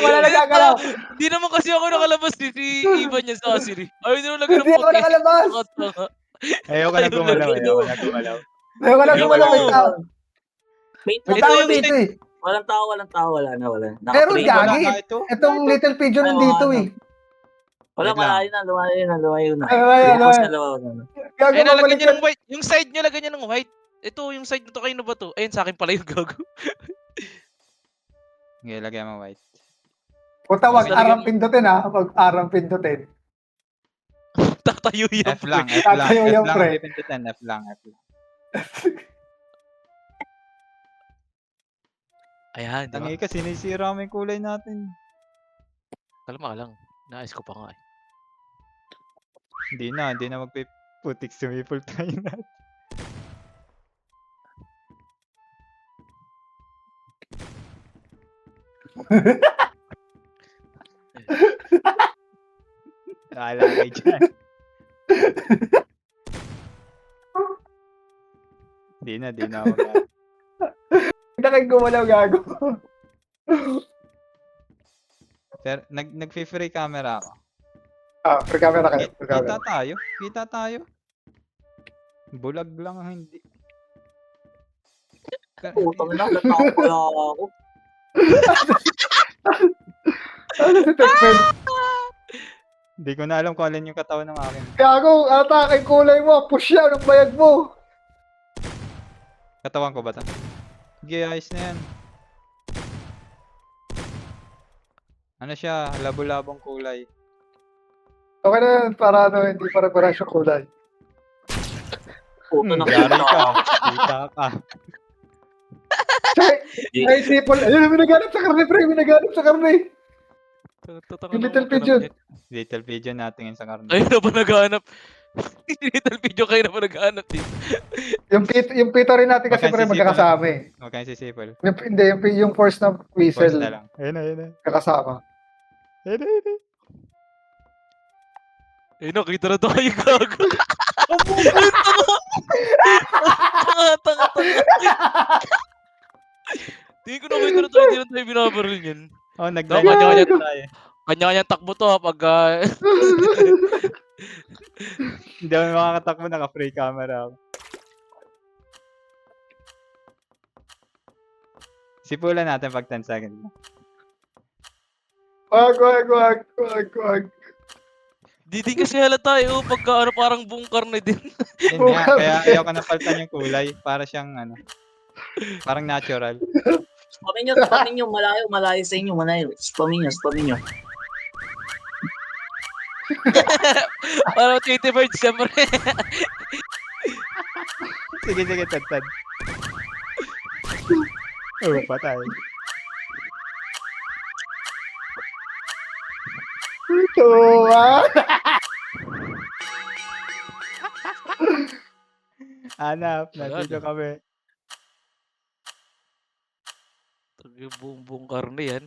Wala nagagalaw. Hindi naman kasi ako nakalabas eh, si Ivan yan sa Siri. Ayaw nila lagyan Hindi ng ako puti. nakalabas. Tanga-tanga. Ayoko na Ayaw gumalaw, lagyan. ayoko na gumalaw. Ayoko lang Ayoko. gumalaw, may tao. Wait May lang, tao yung wait. dito eh. Walang tao, wala na. Meron Naka-free. Wala gagi. nga ito. Itong little pigeon Ay, nandito wala. eh. Wala, Wait lang. lumayo na. Lumayo Lumabas na. na lumayo na. Gago Ay, nalagyan babalik niya yan. ng white. Yung side niya, lagyan niya ng white. Ito, yung side na to, kayo na ba to? Ayun, sa akin pala yung gago. Okay, lagyan mo white. Puta, wag Lalagyan arang mo- pindutin ha. Wag arang pindutin. Tatayo yan. F lang, F lang. Tatayo F yung lang, pre. hindi pindutin. F lang, F lang. Ayan, di ba? Tangi ka, sinisira mo yung kulay natin. Kalma ka lang. Naayos ko pa nga eh. Hindi na magpiputik sumipol tayo natin. Wala kayo dyan. Di na ako gagawin. Hindi na kayo gumalaw, gago. Pero nag-free camera ako. Ah, free camera kayo. Free Kita camera. tayo. Bulag lang ang hindi. Putang ina, natakot pala ako. Ano si Tekpen? Hindi ko na alam kung alin yung katawan ng akin. Gago, atake kulay mo. Push yan ang bayag mo. Katawan ko ba ito? Sige, ayos na yan. Ano siya? Labo-labong kulay. Okay na yan, para ano, hindi para-parasyo kulay. Puto na Yari ka. Kita ka. Tsaka, ay sipol. Ayun, may naghanap sa karne, pre. May naghanap sa karne. Yung little pigeon. Little pigeon natin yung sa karne. Kayo na ba naghahanap? Little video kayo na ba naghahanap dito? Yung pito rin natin kasi, pre, magkakasama eh. Huwag kayong sisipol. Hindi, yung force na Force whistle, na lang. Ayun na. kakasama. Ayun na. Eh, nakita na tayo gago. Tanga. Tingin ko nakita na tayo, hindi na tayo binabaril niyan. Oh, kanya-kanya tayo. Kanya-kanya takbo to pag Hindi ako makakatakbo, naka-free camera ako. Sipulan natin pag 10 seconds. Wag. Di din kasi halata tayo pagka ano parang buong karne din. Hindi nga, kaya ayaw ka na palitan yung kulay. Para siyang ano, parang natural. Spamin nyo, malayo sa inyo, malayo. Spamin nyo. Parang 20 birds siyempre. Sige, tad. Oh, patay. Ito, ah. Hanap, nandito kami. Buong karne yan.